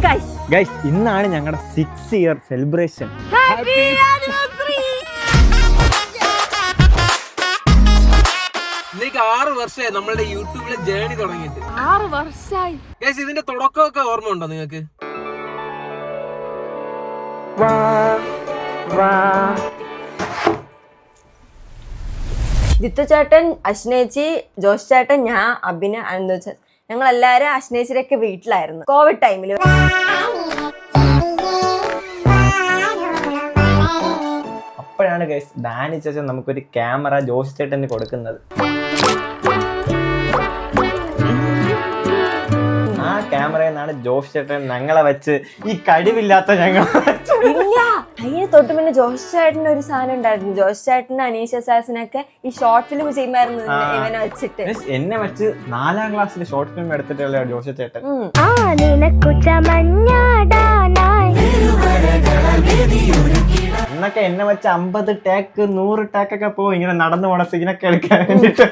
Guys ഇന്നാണ് ഞങ്ങളുടെ 6 year celebration. ഇന്നേക്ക് 6 വർഷമായി നമ്മളുടെ യൂട്യൂബിലെ ജേണി തുടങ്ങിയിട്ട്. 6 വർഷമായി. ഗൈസ് ഇതിന്റെ തുടക്കമൊക്കെ ഓർമ്മ ഉണ്ടോ നിങ്ങൾക്ക്? ജിത്തു ചേട്ടൻ, അശ്നേച്ചി, ജോഷ് ചേട്ടൻ, ഞാൻ, അഭിന, അനന്തു, ഞങ്ങൾ എല്ലാരും അശ്നേച്ചിയൊക്കെ വീട്ടിലായിരുന്നു കോവിഡ് ടൈമിൽ. അപ്പോഴാണ് ഗൈസ് ഡാനി ചേച്ചൻ നമുക്കൊരു ക്യാമറ ജോഷ് ചേട്ടന് കൊടുക്കുന്നത്. ആ ക്യാമറയിൽ നിന്നാണ് ജോഷ് ചേട്ടൻ ഞങ്ങളെ വെച്ച് ഈ കഴിവില്ലാത്ത ഞങ്ങൾ ഇല്ല, അതിന് തൊട്ട് പിന്നെ ജോഷ് ചേട്ടന് ഒരു സാധനം ഉണ്ടായിരുന്നു. ജോഷ് ചേട്ടന് അനീഷ സാസിനൊക്കെ ഈ ഷോർട്ട് ഫിലിം ചെയ്യുമായിരുന്നു ഇവനെ വെച്ചിട്ട്. എന്നെ വെച്ച് 4ാം ക്ലാസ്സിൽ ഷോർട്ട് ഫിലിം എടുത്തിട്ടുള്ള ജോഷ് ചേട്ടൻ. എന്നൊക്കെ എന്നെ വെച്ച് 50 ടേക്ക് 100 ടേക്കൊക്കെ പോകും ഇങ്ങനെ നടന്നു പോണ സീനൊക്കെ എടുക്കാൻ വേണ്ടിട്ട്.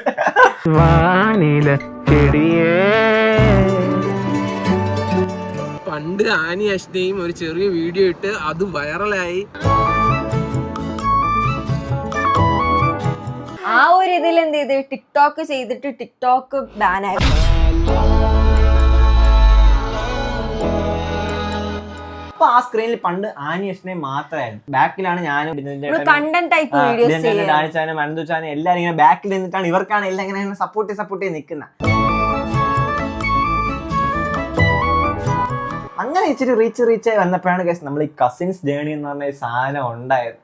പണ്ട് ആനി അശ്നയും ഒരു ചെറിയ വീഡിയോ ഇട്ട് അത് വൈറലായി. ആ ഒരു ഇതിൽ എന്ത് ചെയ്ത് ടിക്ടോക്ക് ചെയ്തിട്ട് ടിക്ടോക്ക് ബാനായി. അപ്പൊ ആ സ്ക്രീനിൽ പണ്ട് ആനി അശ്നെ മാത്രമായിരുന്നു. ബാക്കിലാണ് ഞാനും കണ്ടന്റ് ടൈപ്പ് വീഡിയോസ് ഡാനിച്ചാനും അനന്തുച്ചാനും എല്ലാരും ഇങ്ങനെ ബാക്കിൽ നിന്നിട്ടാണ് ഇവർക്കാണ് എല്ലാം ഇങ്ങനെ സപ്പോർട്ട് ചെയ്ത് നിൽക്കുന്നത്. അങ്ങനെ ഇച്ചിരി റീച്ച് ആയി വന്നപ്പോഴാണ് ഗൈസ് നമ്മൾ ഈ കസിൻസ് ജേണി എന്ന് പറഞ്ഞ സാധനം ഉണ്ടായത്.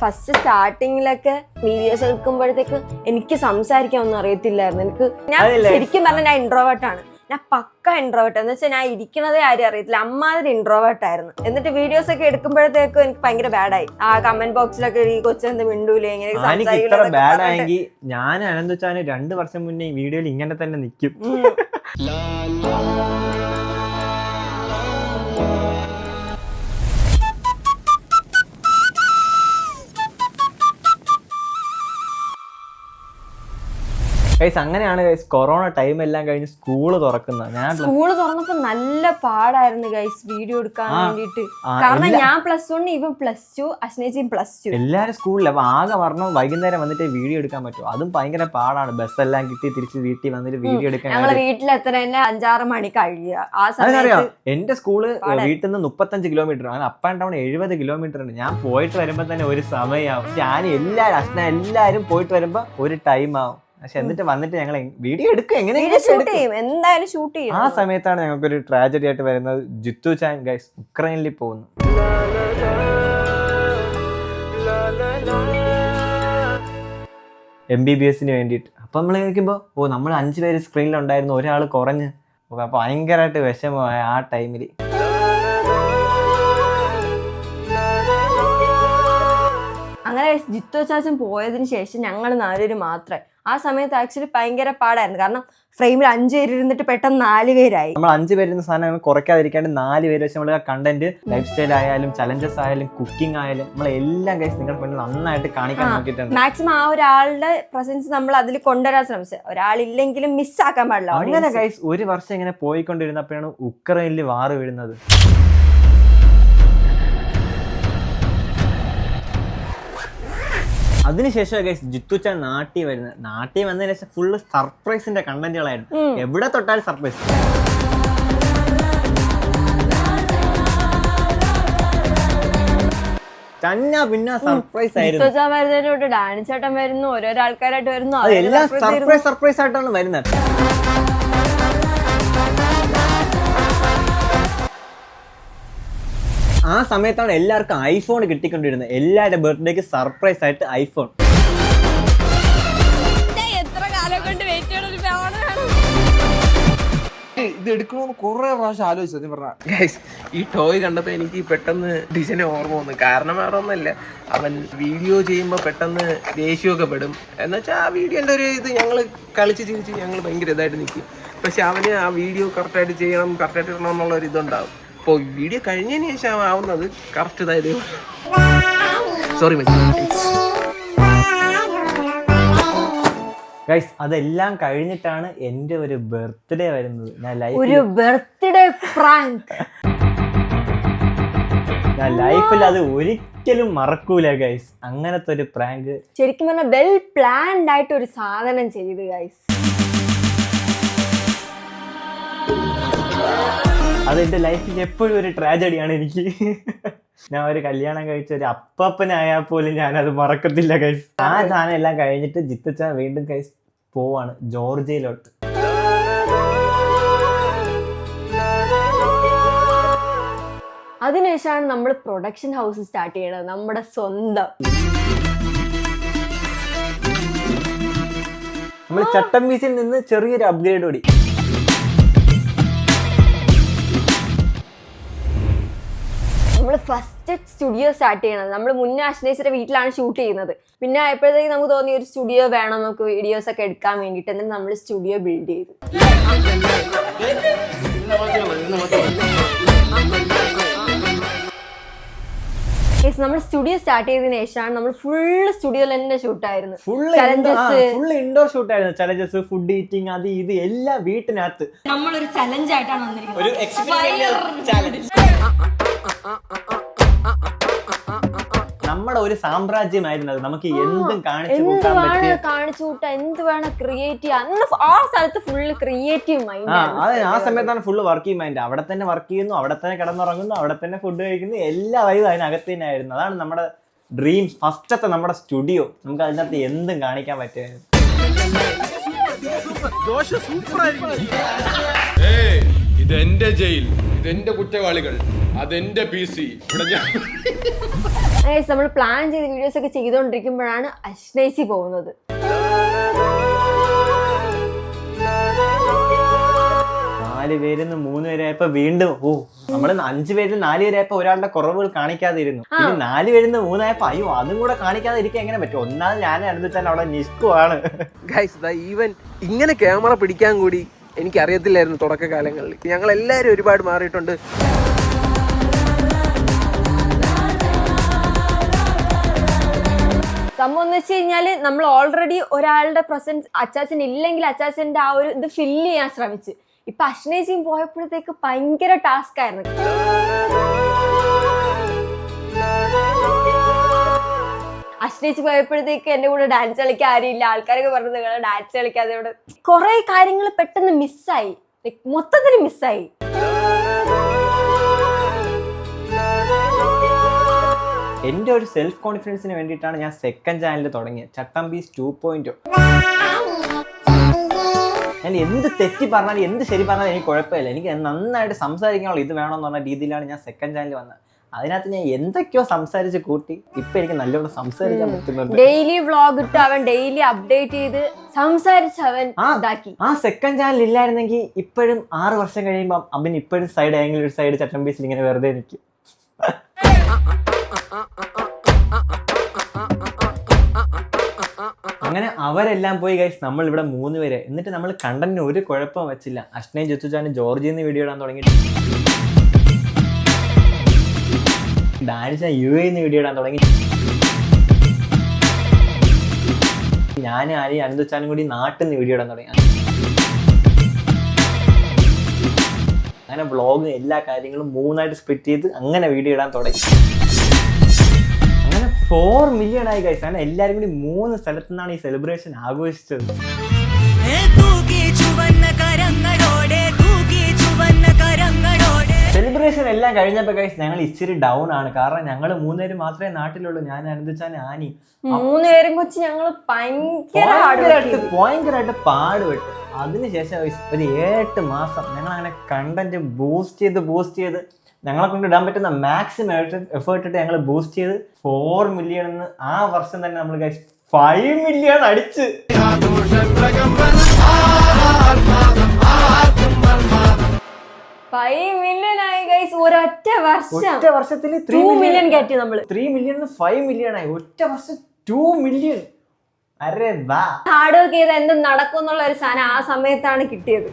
ഫസ്റ്റ് സ്റ്റാർട്ടിങ്ങിലൊക്കെ വീഡിയോസ് എടുക്കുമ്പോഴത്തേക്ക് എനിക്ക് സംസാരിക്കാൻ ഒന്നും അറിയത്തില്ലായിരുന്നു. ഞാൻ ശരിക്കും പറഞ്ഞാൽ ഞാൻ ഇൻട്രോവേർട്ടാണ്. ഞാൻ പക്ക ഇൻട്രോവേർട്ട് എന്ന് വെച്ചാൽ ഞാൻ ഇരിക്കണതേ ആരും അറിയത്തില്ല. അമ്മാതിരി ഇൻട്രോവേർട്ട് ആയിരുന്നു. എന്നിട്ട് വീഡിയോസ് ഒക്കെ എടുക്കുമ്പോഴത്തേക്കും എനിക്ക് ഭയങ്കര ബാഡായി. ആ കമന്റ് ബോക്സിലൊക്കെ ഈ കൊച്ചെന്ത് മിണ്ടൂലേ ഇങ്ങനെ ബാഡായെങ്കിൽ ഞാൻ അനന്തുച്ചാന് 2 വർഷം മുന്നേ ഈ വീഡിയോയിൽ ഇങ്ങനെ തന്നെ നിൽക്കും. ഗൈസ് അങ്ങനെയാണ് ഗൈസ് കൊറോണ ടൈം എല്ലാം കഴിഞ്ഞ് സ്കൂള് തുറക്കുന്നത്. സ്കൂള് തുറന്നപ്പോ നല്ല പാടായിരുന്നു ഗൈസ് വീഡിയോ എടുക്കാൻ വേണ്ടിട്ട്. കാരണം ഞാൻ +1, ഇവൻ +2, അശ്നേച്ചിയും +2. എല്ലാരും സ്കൂളിൽ. അപ്പൊ ആകെ പറഞ്ഞു വൈകുന്നേരം വന്നിട്ട് വീഡിയോ എടുക്കാൻ പറ്റും. അതും ഭയങ്കര പാടാണ്. ബസ്സെല്ലാം കിട്ടി തിരിച്ച് വീട്ടിൽ വന്നിട്ട് വീഡിയോ എടുക്കാൻ. ഞങ്ങളെ വീട്ടിലെത്ര തന്നെ 5-6 മണി കഴിയുക. ആ സമയം എന്റെ സ്കൂള് വീട്ടിൽ നിന്ന് 35 കിലോമീറ്റർ, അങ്ങനെ അപ്പ് ആൻഡ് ഡൗൺ 70 കിലോമീറ്റർ ഉണ്ട്. ഞാൻ പോയിട്ട് വരുമ്പോ തന്നെ ഒരു സമയമാവും. ഞാൻ എല്ലാരും അശ്ന എല്ലാരും പോയിട്ട് വരുമ്പോ ഒരു ടൈം ആവും. പക്ഷെ എന്നിട്ട് വന്നിട്ട് ഞങ്ങൾ വീഡിയോ എടുക്കും, എന്തായാലും ഷൂട്ട് ചെയ്യും. ആ സമയത്താണ് ഞങ്ങൾക്കൊരു ട്രാജഡി ആയിട്ട് വരുന്നത്. ജിത്തു ചാൻ ഗൈസ് ഉക്രൈനിൽ പോകുന്നു. MBBS വേണ്ടിയിട്ട്. അപ്പൊ നമ്മൾ നോക്കുമ്പോ നമ്മൾ 5 പേര് സ്ക്രീനിലുണ്ടായിരുന്നു, ഒരാൾ കുറഞ്ഞ്. അപ്പൊ ഭയങ്കരമായിട്ട് വിഷമമായ ആ ടൈമില്. അങ്ങനെ ജിത്തു ചാച്ചൻ പോയതിന് ശേഷം ഞങ്ങൾ 4 പേര് മാത്രമേ. ആ സമയത്ത് ആക്ച്വലി ഭയങ്കര പാടായിരുന്നു. കാരണം ഫ്രെയിമിൽ 5 പേര് ഇരുന്നിട്ട് പെട്ടെന്ന് 4 പേരായി. നമ്മൾ 5 പേരുന്ന സാധനം കുറയ്ക്കാതിരിക്കാണ്ട് 4 പേര് വെച്ച് നമ്മൾ കണ്ടന്റ്, ലൈഫ് സ്റ്റൈൽ ആയാലും ചലഞ്ചസ് ആയാലും കുക്കിംഗ് ആയാലും നമ്മളെല്ലാം ഗൈസ് നിങ്ങൾ വേണ്ടി നന്നായിട്ട് കാണിക്കാൻ നോക്കിയിട്ടുണ്ട്. മാക്സിമം ആ ഒരാളുടെ പ്രസൻസ് നമ്മൾ അതിൽ കൊണ്ടുവരാൻ ശ്രമിച്ചത്. ഒരാളില്ലെങ്കിലും മിസ്സാക്കാൻ പാടില്ല. അങ്ങനെ ഗൈസ് 1 വർഷം ഇങ്ങനെ പോയിക്കൊണ്ടിരുന്നപ്പോഴാണ് ഉക്രൈനിൽ വാറ് വീഴുന്നത്. അതിനുശേഷം ഗൈസ് ജിത്തു ചാൻ നാട്ടിൽ വരുന്നത്. നാട്ടിൽ വന്നതിന് ശേഷം ഫുള്ള് സർപ്രൈസിന്റെ കണ്ടന്റുകളായിരുന്നു. എവിടെ തൊട്ടാലും സർപ്രൈസ്. പിന്നെ സർപ്രൈസ് ആയിരുന്നു. ഡാൻസേട്ടൻ വരുന്നു, ഓരോരോ ആൾക്കാരായിട്ട് വരുന്നു. എല്ലാം സർപ്രൈസ് ആയിട്ടാണ് വരുന്നത്. ആ സമയത്താണ് എല്ലാവർക്കും ഐഫോൺ കിട്ടിക്കൊണ്ടിരുന്നത്. എല്ലാവരുടെ ബർത്ത്ഡേക്ക് സർപ്രൈസ് ആയിട്ട് ഐഫോൺ. ഇത് എടുക്കണമെന്ന് കുറെ പ്രാവശ്യം ആലോചിച്ചു. സത്യം പറഞ്ഞ ഗൈസ് ഈ ടോയ് കണ്ടപ്പോ എനിക്ക് പെട്ടെന്ന് ഡിസൈനെ ഓർമ്മ വന്നു. കാരണം വേറെ ഒന്നല്ല, അവൻ വീഡിയോ ചെയ്യുമ്പോൾ പെട്ടെന്ന് ദേഷ്യമൊക്കെ പെടും. എന്നുവെച്ചാൽ ആ വീഡിയോന്റെ ഒരു ഇത് ഞങ്ങൾ കളിച്ച് ചിരിച്ച് ഞങ്ങൾ ഭയങ്കര ഇതായിട്ട് നിൽക്കും. പക്ഷെ അവന് ആ വീഡിയോ കറക്റ്റായിട്ട് ചെയ്യണം, കറക്റ്റായിട്ട് ഇടണം എന്നുള്ള ഒരു ഇതുണ്ടാവും. അപ്പോൾ വീഡിയോ കഴിഞ്ഞതിന് ശേഷം ആവുന്നത് കറക്റ്റ് ഇതായത്. സോറി ഗൈസ് അതെല്ലാം കഴിഞ്ഞിട്ടാണ് എൻ്റെ ഒരു ബർത്ത്ഡേ വരുന്നത്. ഒരു ബർത്ത്ഡേ പ്രാങ്ക് ഞാൻ ലൈഫിൽ അത് ഒരിക്കലും മറക്കൂല ഗൈസ്. അങ്ങനത്തെ ഒരു പ്രാങ്ക് ശരിക്കും പറഞ്ഞാൽ വെൽ പ്ലാൻഡ് ആയിട്ട് ഒരു സാധനം ചെയ്ത് ഗൈസ്. അത് എൻ്റെ ലൈഫിൽ എപ്പോഴും ഒരു ട്രാജഡിയാണ് എനിക്ക്. ഞാൻ ഒരു കല്യാണം കഴിച്ച ഒരു അപ്പനായാൽ പോലും ഞാനത് മറക്കത്തില്ല ഗൈസ്. ആ സാധനം എല്ലാം കഴിഞ്ഞിട്ട് ജിത്തച്ച വീണ്ടും ഗൈസ് പോവാണ് ജോർജിയയിലോട്ട്. അതിനുശേഷമാണ് നമ്മൾ പ്രൊഡക്ഷൻ ഹൗസ് സ്റ്റാർട്ട് ചെയ്യണത്, നമ്മുടെ സ്വന്തം. നമ്മൾ ചട്ടമ്പീസിൽ നിന്ന് ചെറിയൊരു അപ്ഗ്രേഡ് ഓടി. നമ്മൾ ഫസ്റ്റ് സ്റ്റുഡിയോ സ്റ്റാർട്ട് ചെയ്യണത്. നമ്മൾ മുന്നേ അശ്നേശ്വര വീട്ടിലാണ് ഷൂട്ട് ചെയ്യുന്നത്. പിന്നെ ആയപ്പോഴത്തേക്ക് നമുക്ക് തോന്നി ഒരു സ്റ്റുഡിയോ വേണം നമുക്ക് വീഡിയോസ് ഒക്കെ എടുക്കാൻ വേണ്ടിയിട്ട്. എന്നിട്ട് നമ്മൾ സ്റ്റുഡിയോ ബിൽഡ് ചെയ്തു. നമ്മൾ സ്റ്റുഡിയോ സ്റ്റാർട്ട് ചെയ്തതിനു ശേഷമാണ് നമ്മൾ ഫുൾ സ്റ്റുഡിയോയിൽ തന്നെ ഷൂട്ടായിരുന്നു. ഫുൾ ഇൻഡോർ ഷൂട്ടായിരുന്നു. ചലഞ്ചസ്, ഫുഡ് ഈറ്റിംഗ്, അത് ഇത് എല്ലാം വീട്ടിനകത്ത്. നമ്മളൊരു ചലഞ്ച് ആയിട്ടാണ് വന്നിരിക്കുന്നത്. നമ്മുടെ ഒരു സാമ്രാജ്യമായിരുന്നു അത്. നമുക്ക് എന്തും കാണിച്ചു കൂട്ടാൻ, എന്ത് വേണം ക്രിയേറ്റ് ചെയ്യാം. അന്ന് ആ സ്ഥലത്ത് ഫുള്ള് ക്രിയേറ്റീവ് മൈൻഡ്. ആ സമയത്താണ് ഫുള്ള് വർക്കിംഗ് മൈൻഡ്. അവിടെ തന്നെ വർക്ക് ചെയ്യുന്നു, അവിടെ തന്നെ കിടന്നുറങ്ങുന്നു, അവിടെ തന്നെ ഫുഡ് കഴിക്കുന്നു, എല്ലാ വൈകും അതിനകത്ത് തന്നെ ആയിരുന്നു. അതാണ് നമ്മുടെ ഡ്രീംസ്. ഫസ്റ്റത്തെ നമ്മുടെ സ്റ്റുഡിയോ. നമുക്ക് അതിനകത്ത് എന്തും കാണിക്കാൻ പറ്റുമായിരുന്നു. ഇതെന്റെ ജയിൽ, ഇതെന്റെ കുറ്റവാളികൾ, അതെന്റെ PC. നമ്മൾ പ്ലാൻ ചെയ്ത് വീഡിയോസ് ഒക്കെ ചെയ്തുകൊണ്ടിരിക്കുമ്പോഴാണ് അശ്നേസി പോകുന്നത്. 4 പേരിൽ നിന്ന് 3 പേരായപ്പോ വീണ്ടും നമ്മള് 5 പേരിൽ 4 പേരായപ്പോ ഒരാളുടെ കുറവുകൾ കാണിക്കാതിരുന്നു. പിന്നെ 4 പേരിൽ നിന്ന് 3 ആയപ്പോ അയ്യോ അതും കൂടെ കാണിക്കാതെ ഇരിക്കാൻ എങ്ങനെ പറ്റും? ഒന്നാമത് ഞാൻ അടുത്തിട്ടാണ് അവിടെ നിഷ്കുവാണ്. ഈവൻ ഇങ്ങനെ ക്യാമറ പിടിക്കാൻ കൂടി എനിക്ക് അറിയത്തില്ലായിരുന്നു തുടക്കകാലങ്ങളിൽ. ഞങ്ങൾ എല്ലാവരും ഒരുപാട് മാറിയിട്ടുണ്ട്. സംഭവം എന്ന് വെച്ച് കഴിഞ്ഞാല് നമ്മൾ ഓൾറെഡി ഒരാളുടെ പ്രസൻസ് അച്ചാച്ചൻ ഇല്ലെങ്കിൽ അച്ചാച്ചന്റെ ആ ഒരു ഇത് ഫില്ല് ചെയ്യാൻ ശ്രമിച്ചു. ഇപ്പൊ അശ്നേജിയും പോയപ്പോഴത്തേക്ക് ഭയങ്കര ടാസ്ക് ആയിരുന്നു. അശ്നേജി പോയപ്പോഴത്തേക്ക് എന്റെ കൂടെ ഡാൻസ് കളിക്കാൻ ആരുമില്ല. ആൾക്കാരൊക്കെ പറഞ്ഞത് നിങ്ങളെ ഡാൻസ് കളിക്കാതെ ഇവിടെ കുറെ കാര്യങ്ങൾ പെട്ടെന്ന് മിസ്സായി, മൊത്തത്തിൽ മിസ്സായി. എന്റെ ഒരു സെൽഫ് കോൺഫിഡൻസിന് വേണ്ടിയിട്ടാണ് ഞാൻ സെക്കൻഡ് ചാനൽ തുടങ്ങിയത്, ചട്ടമ്പീസ് 2.0. ഞാൻ എന്ത് തെറ്റി പറഞ്ഞാലും എന്ത് ശരി പറഞ്ഞാലും എനിക്ക് കുഴപ്പമില്ല. എനിക്ക് നന്നായിട്ട് സംസാരിക്കാനുള്ള ഇത് വേണമെന്ന് പറഞ്ഞ രീതിയിലാണ് ഞാൻ സെക്കൻഡ് ചാനൽ വന്നത്. അതിനകത്ത് ഞാൻ എന്തൊക്കെയോ സംസാരിച്ച് കൂട്ടി ഇപ്പൊ എനിക്ക് നല്ലോണം സംസാരിക്കാൻ പറ്റുന്നുണ്ട്. ഡെയിലി വ്ളോഗ് ഇട്ട് അവൻ ഡെയിലി അപ്ഡേറ്റ് ചെയ്ത് സംസാരിച്ച് അവൻ ഇതാക്കി. ആ സെക്കൻഡ് ചാനൽ ഇല്ലായിരുന്നെങ്കിൽ ഇപ്പോഴും 6 വർഷം കഴിയുമ്പോൾ അവൻ ഇപ്പോഴും സൈഡ് ആംഗിൾ ഒരു സൈഡ് ചട്ടമ്പീസിൽ ഇങ്ങനെ വെറുതെ നിൽക്കും. അങ്ങനെ അവരെല്ലാം പോയി ഗൈസ്, നമ്മൾ ഇവിടെ 3 പേര്. എന്നിട്ട് നമ്മൾ കണ്ടന്റിന് ഒരു കുഴപ്പം വെച്ചില്ല. അശ്നയും ജിത്തുചാനും ജോർജിയിൽ നിന്ന് വീഡിയോ ഇടാൻ തുടങ്ങി, ഡാനിച്ച UAE നിന്ന് വീഡിയോ ഇടാൻ തുടങ്ങി, ഞാനും ആരെയും അനന്തുച്ചാനും കൂടി നാട്ടിൽ നിന്ന് വീഡിയോ ഇടാൻ തുടങ്ങി. അങ്ങനെ വ്ളോഗ് എല്ലാ കാര്യങ്ങളും 3 ആയിട്ട് സ്പ്ലിറ്റ് ചെയ്ത് അങ്ങനെ വീഡിയോ ഇടാൻ തുടങ്ങി. അങ്ങനെ 4 മില്യൺ ആയി ഗൈസ്. അങ്ങനെ എല്ലാവരും കൂടി 3 സ്ഥലത്തു നിന്നാണ് ഈ സെലിബ്രേഷൻ ആഘോഷിച്ചത്. സെലിബ്രേഷൻ എല്ലാം കഴിഞ്ഞപ്പോ ഗൈസ് ഞങ്ങൾ ഇച്ചിരി ഡൗൺ ആണ്. കാരണം ഞങ്ങൾ 3 പേര് മാത്രമേ നാട്ടിലുള്ളൂ. ഞാൻ അനന്തുച്ചാൻ ആനി 3 പേരും വെച്ച് ഞങ്ങൾ ഭയങ്കരമായിട്ട് പാടുപെട്ടു. അതിനുശേഷം ഒരു 8 മാസം ഞങ്ങൾ അങ്ങനെ കണ്ടന്റ് ബൂസ്റ്റ് ചെയ്ത് ഞങ്ങളെ കൊണ്ട് ഇടാൻ പറ്റുന്ന മാക്സിമം എഫേർട്ട് ഇട്ട് ഞങ്ങൾ ബൂസ്റ്റ് ചെയ്ത് 4 മില്യൺ എന്ന് ആ വർഷം തന്നെ നമ്മൾ 5 മില്യൺ അടിച്ച്. 5 മില്യൺ ആയി ഗൈസ് ഒരൊറ്റ വർഷത്തിൽ 2 മില്യൺ കയറ്റി നമ്മൾ. 3 മില്യൺ 5 മില്യൺ ആയി ഒറ്റ വർഷം 2 മില്യൺ. അരെ വാ, ഹാർഡ് വർക്ക് ചെയ്ത എന്ത് നടക്കും എന്നുള്ള ഒരു സാധനം ആ സമയത്താണ് കിട്ടിയത്.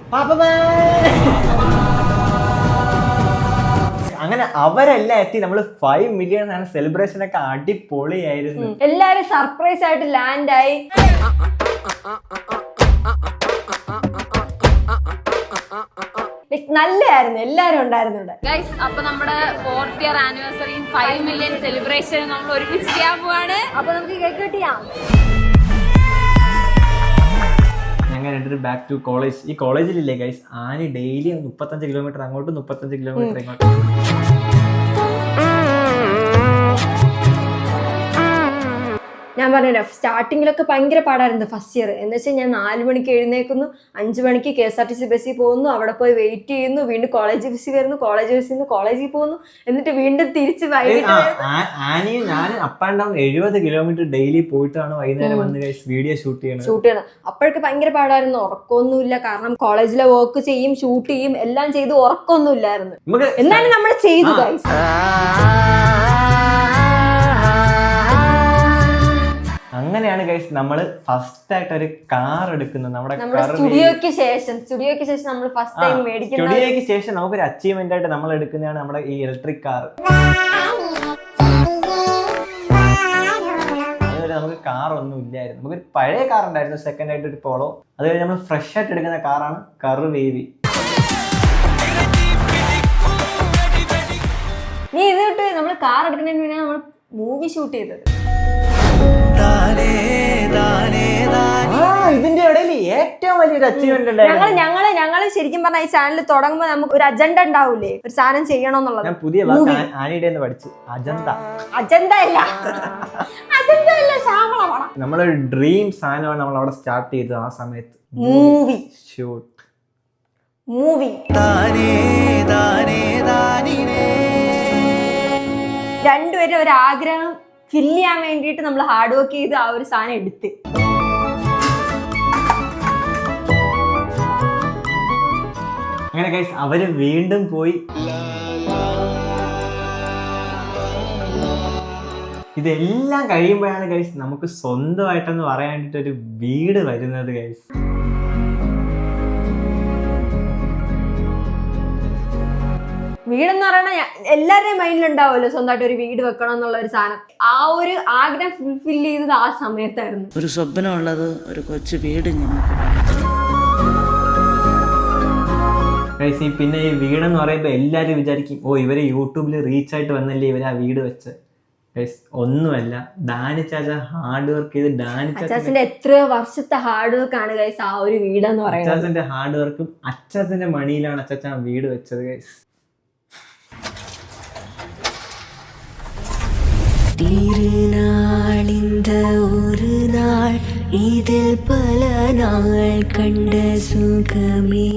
അങ്ങനെ അവരെല്ലാം എത്തി. നമ്മൾ 5 മില്യൺ ആണ്. സെലിബ്രേഷൻ ഒക്കെ അടിപൊളിയായിരുന്നു. എല്ലാരും സർപ്രൈസ് ആയിട്ട് ലാൻഡ് ആയി. നല്ലതായിരുന്നു, എല്ലാരും ഉണ്ടായിരുന്നു ഇവിടെ. ഗൈസ്, അപ്പൊ നമ്മുടെ 4th ഇയർ ആനിവേഴ്സറിയും 5 മില്യൺ സെലിബ്രേഷൻ നമ്മൾ ഒരുമിച്ച് ചെയ്യാൻ പോവാണ്. അപ്പൊ നമുക്ക് കേക്ക് കിട്ടിയാ ഞങ്ങൾ രണ്ടുപേരും ബാക്ക് ടു കോളേജ്. ഈ കോളേജിലില്ലേ ഗൈസ്, ആനി ഡെയിലി 35 കിലോമീറ്റർ അങ്ങോട്ടും 35 കിലോമീറ്റർ ഇങ്ങോട്ടും. ഞാൻ പറഞ്ഞല്ലോ സ്റ്റാർട്ടിങ്ങിലൊക്കെ ഭയങ്കര പാടായിരുന്നു ഫസ്റ്റ് ഇയർ. എന്ന് വെച്ചാൽ ഞാൻ 4 മണിക്ക് എഴുന്നേക്കുന്നു, 5 മണിക്ക് KSRTC ബസ്സിൽ പോകുന്നു, അവിടെ പോയി വെയിറ്റ് ചെയ്യുന്നു, വീണ്ടും കോളേജ് ബസ്സിൽ വരുന്നു, കോളേജ് ബസ്സിൽ നിന്ന് കോളേജിൽ പോകുന്നു, എന്നിട്ട് വീണ്ടും തിരിച്ച് ആനിയും ഞാനും up and down 70 kilometre daily പോയിട്ടാണ് വൈകുന്നേരം വന്ന് ഗൈസ് വീഡിയോ ഷൂട്ട് ചെയ്യണം. അപ്പോഴൊക്കെ ഭയങ്കര പാടായിരുന്നു. ഉറക്കമൊന്നുമില്ല, കാരണം കോളേജിലെ വർക്ക് ചെയ്യും, ഷൂട്ട് ചെയ്യും, എല്ലാം ചെയ്ത് ഉറക്കമൊന്നും ഇല്ലായിരുന്നു. എന്നാലും നമ്മൾ ചെയ്തു ഗൈസ്. അങ്ങനെയാണ് ഗൈസ് നമ്മൾ ഫസ്റ്റ് ആയിട്ട് ഒരു കാർ എടുക്കുന്നത്. നമ്മുടെ സ്റ്റുഡിയോക്ക് ശേഷം നമ്മൾ ഫസ്റ്റ് ടൈം മേടിക്കുന്നത്. സ്റ്റുഡിയോക്ക് ശേഷം നമുക്കൊരു അച്ചീവ്മെന്റ് ആയിട്ട് നമ്മൾ എടുക്കുന്നതാണ് നമ്മുടെ ഈ ഇലക്ട്രിക് കാർ. അതുവരെ നമുക്ക് കാർ ഒന്നും ഇല്ലായിരുന്നു. നമുക്കൊരു പഴയ കാർ ഉണ്ടായിരുന്നു, സെക്കൻഡ് ആയിട്ട് ഒരു പോളോ. അതുവരെ നമ്മൾ ഫ്രഷ് ആയിട്ട് എടുക്കുന്ന കാറാണ് കർവേവി. നീ ഇത് തൊട്ട് നമ്മൾ കാർ എടുക്കുന്നതിന് മുന്നേ നമ്മൾ മൂവി ഷൂട്ട് ചെയ്തത്. ഇതിന്റെ ഇടയിൽ ഏറ്റവും വലിയൊരു അച്ചീവ്മെന്റ് ഉണ്ടായിരുന്നു. ഞങ്ങള് ശരിക്കും പറഞ്ഞാൽ ഈ ചാനൽ തുടങ്ങുമ്പോൾ നമുക്ക് ഒരു അജണ്ട ഉണ്ടാവൂലേ, ഒരു സാധനം ചെയ്യണമെന്നുള്ളത്. ഞാൻ പുതിയ ആനിയുടെ പഠിച്ചു. അജന്ത അല്ല, നമ്മളൊരു ഡ്രീം സാധനമാണ് നമ്മൾ അവിടെ സ്റ്റാർട്ട് ചെയ്തത്. ആ സമയത്ത് മൂവി ഷൂട്ട്. രണ്ടുപേരും ഒരു ആഗ്രഹം ഫില്ല് ചെയ്യാൻ വേണ്ടിയിട്ട് നമ്മൾ ഹാർഡ് വർക്ക് ചെയ്ത് ആ ഒരു സാധനം എടുത്ത്. അങ്ങനെ ഗൈസ് അവര് വീണ്ടും പോയി. ഇതെല്ലാം കഴിയുമ്പോഴാണ് ഗൈസ് നമുക്ക് സ്വന്തമായിട്ടെന്ന് പറയാൻ വേണ്ടിട്ട് ഒരു വീട് വരുന്നത് ഗൈസ്. വീടെന്ന് പറയുന്നത് എല്ലാവരുടെയും മൈൻഡിലുണ്ടാവുമല്ലോ സ്വന്തമായിട്ട് ഒരു വീട് വെക്കണം എന്നുള്ള ഒരു സാധനം. ആ ഒരു ആഗ്രഹം ഫുൾഫിൽ ചെയ്തത് ആ സമയത്തായിരുന്നു. ഒരു സ്വപ്നമുള്ളത് ഒരു കൊച്ചു വീട്. പിന്നെ ഈ വീടെന്ന് പറയുമ്പോൾ എല്ലാവരും വിചാരിക്കും, ഓ ഇവര് യൂട്യൂബിൽ റീച്ച് ആയിട്ട് വന്നല്ലേ ഇവര് ആ വീട് വെച്ച്. ഒന്നുമല്ല, ഡാനി ചാച്ച ഹാർഡ് വർക്ക് ചെയ്ത് അച്ചാച്ചന്റെ എത്ര വർഷത്തെ ഹാർഡ് വർക്ക് ആണ് ഗൈസ് ആ ഒരു വീടെന്ന് പറയുന്നത്. അച്ചാച്ചന്റെ ഹാർഡ് വർക്കും അച്ചാച്ചന്റെ മണിയിലാണ് അച്ചാച്ച ആ വീട് വെച്ചത് ഗൈസ്. തിരുനാളിന്ത ഒരു നാൾ ഇതിൽ പല നാൾ കണ്ട സുഖമേ.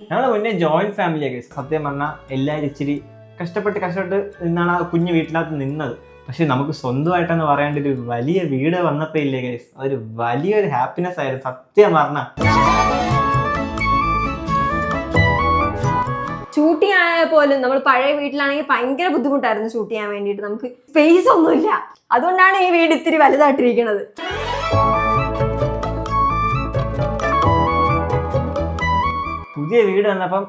ഞങ്ങളെ മുന്നേ ജോയിന്റ് ഫാമിലിയാ ഗൈസ്. സത്യം പറഞ്ഞാൽ എല്ലാവരും ഇച്ചിരി കഷ്ടപ്പെട്ട് നിന്നാണ് ആ കുഞ്ഞു വീട്ടിനകത്ത് നിന്നത്. പക്ഷെ നമുക്ക് സ്വന്തമായിട്ടെന്ന് പറയാണ്ട് ഒരു വലിയ വീട് വന്നപ്പോ ഇല്ലേ ഗൈസ്, അതൊരു വലിയൊരു ഹാപ്പിനെസ് ആയിരുന്നു സത്യം പറഞ്ഞ. ഷൂട്ടിംഗ് ആയ പോലും നമ്മൾ പഴയ വീട്ടിലാണെങ്കിൽ ഭയങ്കര ബുദ്ധിമുട്ടായിരുന്നു ഷൂട്ട് ചെയ്യാൻ വേണ്ടിയിട്ട്. നമുക്ക് സ്പേസ് ഒന്നുമില്ല. അതുകൊണ്ടാണ് ഈ വീട് ഇത്തിരി വലുതായിട്ടിരിക്കുന്നത്. പുതിയ വീട് വന്നപ്പം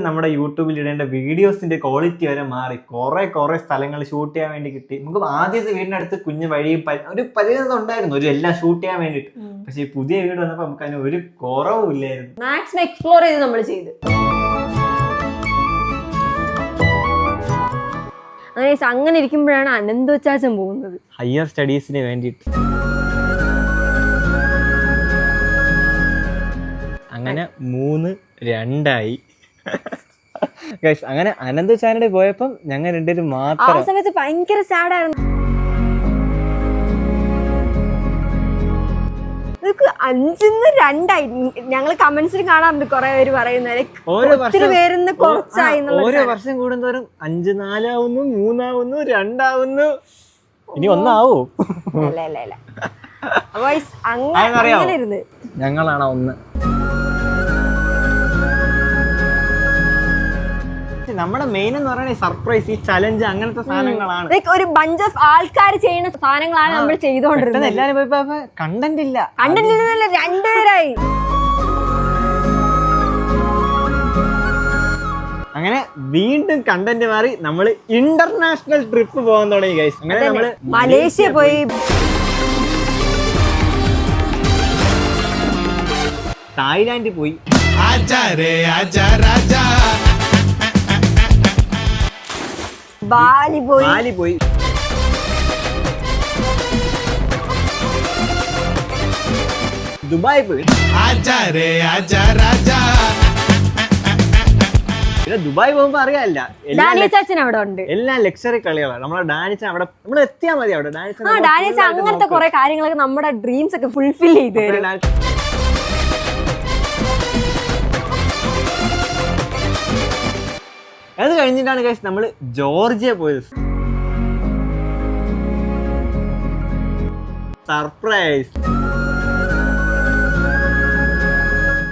നമ്മുടെ യൂട്യൂബിൽ ഇടേണ്ട വീഡിയോസിന്റെ ക്വാളിറ്റി വരെ മാറി. കുറെ സ്ഥലങ്ങൾ ഷൂട്ട് ചെയ്യാൻ വേണ്ടി കിട്ടി. നമുക്ക് ആദ്യത്തെ വീടിന്റെ അടുത്ത് കുഞ്ഞു വഴിയും ഒരു പരിചയം ഉണ്ടായിരുന്നു ഒരു എല്ലാം ഷൂട്ട് ചെയ്യാൻ വേണ്ടിട്ട്. പക്ഷെ ഈ പുതിയ വീട് വന്നപ്പോ നമുക്ക് അതിന് ഒരു കുറവും ഇല്ലായിരുന്നു. മാക്സിമം എക്സ്പ്ലോർ ചെയ്ത് നമ്മൾ ചെയ്ത്. അങ്ങനെ ഇരിക്കുമ്പോഴാണ് അനന്തോച്ചാച്ചൻ പോകുന്നത് ഹയർ സ്റ്റഡീസിന് വേണ്ടിയിട്ട്. അങ്ങനെ 3-2 അങ്ങനെ അനന്തോച്ചാനോട് പോയപ്പം ഞങ്ങൾ രണ്ടുപേരും മാത്രം. ആ സമയത്ത് ഭയങ്കര സാഡായിരുന്നു. 5-2 ഞങ്ങൾ കമന്റ്സിൽ കാണാറുണ്ട് കുറെ പേര് പറയുന്നത്. ഒത്തിരി പേരിന്ന് കുറച്ചായി. ഓരോ വർഷം കൂടുന്തോറും 5-4 ആവുന്നു, 3 ആവുന്നു, 2 ആവുന്നു, ഇനി 1 ആവോ? ഞങ്ങളാണ് 1. നമ്മുടെ മെയിൻ എന്ന് പറയുന്നത് സർപ്രൈസ്, ഈ ചലഞ്ച്, അങ്ങനത്തെ സാധനങ്ങളാണ്. ഒരു ബഞ്ച് ഓഫ് ആൾക്കാർ ചെയ്യുന്ന സാധനങ്ങളാണ് നമ്മൾ ചെയ്തോണ്ടിരുന്നത്. എല്ലാരും പോയപ്പോ കണ്ടന്റ് ഇല്ല. രണ്ടുപേരായി. അങ്ങനെ വീണ്ടും കണ്ടന്റ് മാറി നമ്മൾ ഇന്റർനാഷണൽ ട്രിപ്പ് പോകാൻ തുടങ്ങി ഗൈസ്. അങ്ങനെ നമ്മള് മലേഷ്യ പോയി, തായ്ലാൻഡിൽ പോയി, ബാലി പോയി. ബാലി പോയി. ദുബായ് പോയി. പിന്നെ ദുബായ് പോകുമ്പോ അറിയാല്ല, ഡാനിയ ചാച്ചൻ അവിടെ ഉണ്ട്. എല്ലാം ലക്ഷറി കളികളാണ്. നമ്മളെ ഡാനിച്ച അവിടെ നമ്മൾ എത്തിയാൽ മതി. അവിടെ ഡാനിയ ചാച്ച അങ്ങനത്തെ കുറെ കാര്യങ്ങളൊക്കെ നമ്മുടെ ഡ്രീംസ് ഒക്കെ ഫുൾഫിൽ ചെയ്ത് തരും. അത് കഴിഞ്ഞിട്ടാണ് ഗൈസ് നമ്മള് ജോർജിയ പോയത്. സർപ്രൈസ്.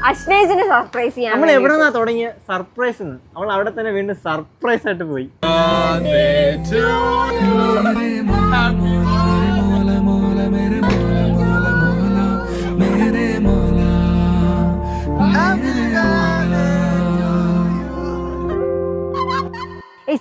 അശ്നേജിനെ സർപ്രൈസ് ചെയ്യാൻ നമ്മൾ എവിടെ നിന്നാ തുടങ്ങിയ സർപ്രൈസ്? അവൾ അവിടെ തന്നെ വീണ്ടും സർപ്രൈസ് ആയിട്ട് പോയി.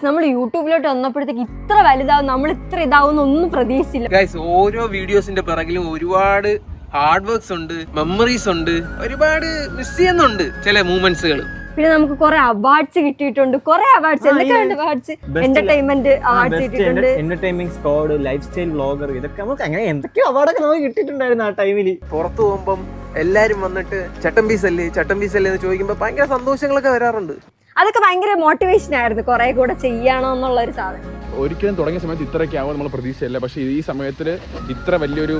നമ്മൾ യൂട്യൂബിലോട്ട് വന്നപ്പോഴത്തേക്ക് ഇത്ര വലുതാവും, നമ്മൾ ഇത്ര ഇതാവും ഒന്നും പ്രതീക്ഷിച്ചില്ല. ഗൈസ്, ഓരോ വീഡിയോസിന്റെ പിറകിലും ഒരുപാട് ഹാർഡ് വർക്ക്സ് ഉണ്ട്, മെമ്മറീസ് ഉണ്ട്, ഒരുപാട് മിസ് ചെയ്യുന്നുണ്ട് ചില മൂമെന്റ്സുകൾ. പിന്നെ നമുക്ക് കുറെ അവാർഡ്സ് കിട്ടിയിട്ടുണ്ട്. കുറെ അവാർഡ്സ്, എന്തൊക്കെയാണ് അവാർഡ്സ്? എന്റർടൈൻമെന്റ് അവാർഡ്സ് കിട്ടിയിട്ടുണ്ട്, entertainment squad, life style vlogger, ഇതൊക്കെ നമുക്ക് അങ്ങനെ എന്തൊക്കെയോ അവാർഡൊക്കെ നമുക്ക് കിട്ടിയിട്ടുണ്ടായിരുന്നു ആ ടൈമിൽ. പുറത്തു പോകുമ്പം എല്ലാരും വന്നിട്ട് ചട്ടം പീസല്ലേ എന്ന് ചോദിക്കുമ്പോ ഭയങ്കര സന്തോഷങ്ങളൊക്കെ വരാറുണ്ട്. അതൊക്കെ ഭയങ്കര മോട്ടിവേഷൻ ആയിരുന്നു, കുറെ കൂടെ ചെയ്യണം എന്നുള്ള ഒരു സാധനം. ഒരിക്കലും തുടങ്ങിയ സമയത്ത് ഇത്രയൊക്കെ ആവും നമ്മൾ പ്രതീക്ഷയില്ല. പക്ഷേ ഈ സമയത്തിൽ ഇത്ര വലിയൊരു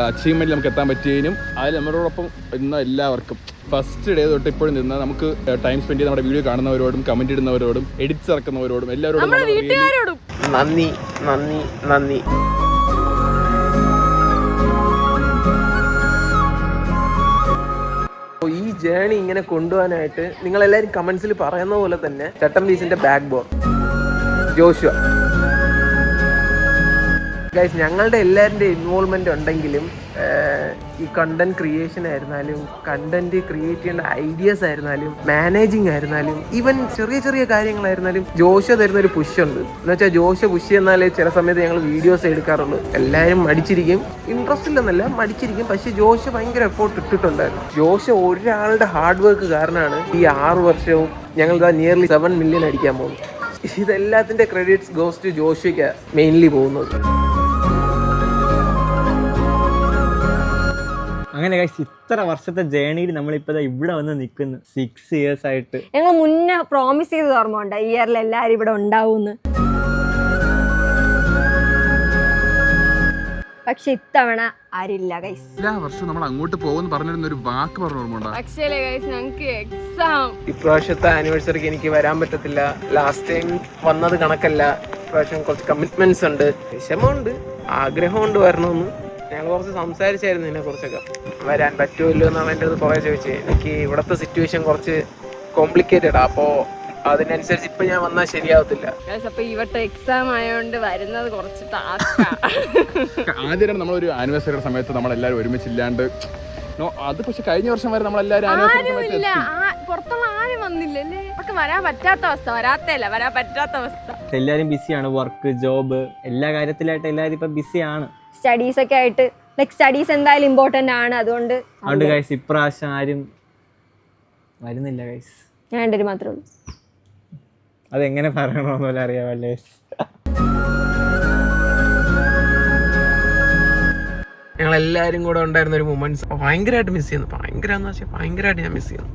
അച്ചീവ്മെന്റ് നമുക്ക് എത്താൻ പറ്റിയതിനും അതിൽ നമ്മളോടൊപ്പം ഇന്ന എല്ലാവർക്കും ഫസ്റ്റ് ഡേ തൊട്ട് ഇപ്പോഴും നിന്ന് നമുക്ക് ടൈം സ്പെൻഡ് ചെയ്ത് നമ്മുടെ വീഡിയോ കാണുന്നവരോടും കമന്റ് ഇടുന്നവരോടും എഡിറ്റ്സ് ഇറക്കുന്നവരോടും എല്ലാവരോടും നന്ദി നന്ദി നന്ദി. ഈ ജേണി ഇങ്ങനെ കൊണ്ടുപോകാനായിട്ട് നിങ്ങൾ എല്ലാവരും കമന്റ്സിൽ പറയുന്ന പോലെ തന്നെ ചട്ടം പീസിന്റെ ബാക്ക് ബോൺ ജോഷുവ. ഗൈസ്, ഞങ്ങളുടെ എല്ലാവരുടെ ഇൻവോൾവ്മെന്റ് ഉണ്ടെങ്കിലും ഈ കണ്ടന്റ് ക്രിയേഷൻ ആയിരുന്നാലും കണ്ടന്റ് ക്രിയേറ്റ് ചെയ്യേണ്ട ഐഡിയാസ് ആയിരുന്നാലും മാനേജിങ് ആയിരുന്നാലും ഈവൻ ചെറിയ ചെറിയ കാര്യങ്ങളായിരുന്നാലും ജോഷ തരുന്ന ഒരു പുഷ് ഉണ്ട്. എന്ന് വെച്ചാൽ ജോഷ പുഷ് ചെയ്യുന്നാലേ ചില സമയത്ത് ഞങ്ങൾ വീഡിയോസ് എടുക്കാറുള്ളൂ. എല്ലാവരും മടിച്ചിരിക്കും, ഇൻട്രസ്റ്റ് ഇല്ലെന്നല്ല മടിച്ചിരിക്കും, പക്ഷെ ജോഷ ഭയങ്കര എഫോർട്ട് ഇട്ടിട്ടുണ്ടായിരുന്നു. ജോഷ ഒരാളുടെ ഹാർഡ് വർക്ക് കാരണമാണ് ഈ 6 വർഷവും ഞങ്ങൾ നിയർലി 7 മില്യൺ അടിക്കാൻ പോകുന്നത്. ഇതെല്ലാത്തിന്റെ ക്രെഡിറ്റ്സ് ഗോസ് ടു ജോഷയ്ക്ക് മെയിൻലി പോകുന്നത്. അങ്ങനെ ഗൈസ്, ഇത്ര വർഷത്തെ ജേണിയിൽ നമ്മളിപ്പോ ഇവിടെ വന്ന് നിൽക്കുന്നു. 6 years ആയിട്ട്. ഞങ്ങൾ മുന്നേ പ്രോമിസ് ചെയ്ത് ഓർമ്മയുണ്ട് ഈ ഇയറിൽ എല്ലാരും ഇവിടെ ഉണ്ടാവും. പക്ഷെ ഇത്തവണ ആരില്ല ഗൈസ്. എല്ലാ വർഷവും നമ്മൾ അങ്ങോട്ട് പോകുമെന്ന് പറഞ്ഞിരുന്ന ഒരു വാക്ക് പറഞ്ഞോർമ്മ. ഇപ്രാവശ്യത്തെ ആനിവേഴ്സറിക്ക് എനിക്ക് വരാൻ പറ്റത്തില്ല. ലാസ്റ്റ് ടൈം വന്നത് കണക്കല്ല. ഇപ്രാവശ്യം കുറച്ച് കമ്മിറ്റ്മെന്റ്സ് ഉണ്ട്, വിഷമമുണ്ട്, ആഗ്രഹമുണ്ട് വരണമെന്ന്. ഞങ്ങൾ കുറച്ച് സംസാരിച്ചായിരുന്നു ഇതിനെ കുറിച്ചൊക്കെ. വരാൻ പറ്റുമല്ലോ എന്നാണ് എൻ്റെ അടുത്ത് കുറേ ചോദിച്ചത്. എനിക്ക് ഇവിടുത്തെ സിറ്റുവേഷൻ കുറച്ച് കോംപ്ലിക്കേറ്റഡ്, അപ്പോൾ അതിനനുസരിച്ച് ഇപ്പൊ ഞാൻ വന്നാൽ ശരിയാവത്തില്ല. ഇവട്ടെ എക്സാം ആയതുകൊണ്ട് വരുന്നത് കുറച്ച് ആദ്യം നമ്മളൊരു ആനിവേഴ്സറിയുടെ സമയത്ത് നമ്മളെല്ലാവരും ഒരുമിച്ചില്ലാണ്ട് അത് പക്ഷെ കഴിഞ്ഞ വർഷം വരെ നമ്മളെല്ലാവരും പുറത്തുള്ള ആരും വന്നില്ലല്ലേ. അവർക്ക് വരാൻ പറ്റാത്ത അവസ്ഥ, വരാൻ പറ്റാത്ത അവസ്ഥ. എല്ലാരും ബിസിയാണ്, വർക്ക്, ജോബ്, എല്ലാ കാര്യത്തിലായിട്ട് എല്ലാവരും ഇപ്പൊ ബിസിയാണ്. സ്റ്റഡീസ് ഒക്കെ ആയിട്ട്, ലൈക് സ്റ്റഡീസ് എന്തായാലും ഇമ്പോർട്ടന്റ് ആണ്. അതുകൊണ്ട് ഗൈസ് ഇപ്രാവശ്യം ആരും വരുന്നില്ല ഗൈസ്. ഞാൻ എൻ്റെ മാത്രമേ ഉള്ളൂ. അതെങ്ങനെ പറയണമെന്നല്ല അറിയാമല്ലേ. ഞങ്ങൾ എല്ലാവരും കൂടെ ഉണ്ടായിരുന്ന ഒരു മൊമെന്റ്സ് ഭയങ്കരമായിട്ട് മിസ് ചെയ്യുന്നു. ഭയങ്കരമായിട്ട് ഞാൻ മിസ് ചെയ്യുന്നു.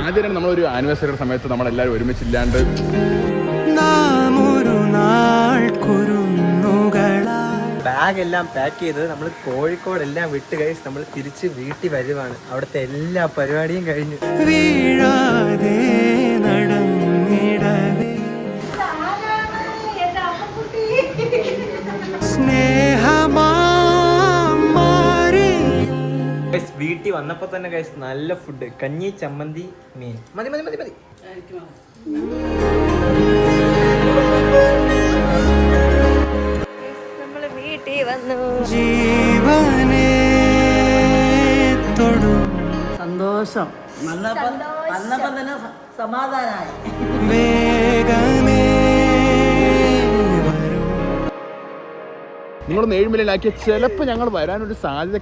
ആദ്യം നമ്മളൊരു ആനിവേഴ്സറിയുടെ സമയത്ത് നമ്മളെല്ലാവരും ഒരുമിച്ചില്ലാണ്ട് ബാഗ് എല്ലാം പാക്ക് ചെയ്ത് നമ്മൾ കോഴിക്കോട് എല്ലാം വിട്ട് കഴിച്ച് നമ്മൾ തിരിച്ച് വീട്ടിൽ വരുവാണ്. അവിടുത്തെ എല്ലാ പരിപാടിയും കഴിഞ്ഞു. വീട്ടിൽ വന്നപ്പോ തന്നെ കഴിച്ച് നല്ല ഫുഡ്, കഞ്ഞി, ചമ്മന്തി, മീൻ. മതി. നമ്മൾ വീട്ടിൽ വന്നു. സന്തോഷം വന്നപ്പം തന്നെ സമാധാനമായി. നിങ്ങളൊന്ന് 7 മില്യൺ ആക്കിയാൽ ചിലപ്പോൾ ഞങ്ങൾ വരാനൊരു സാധ്യത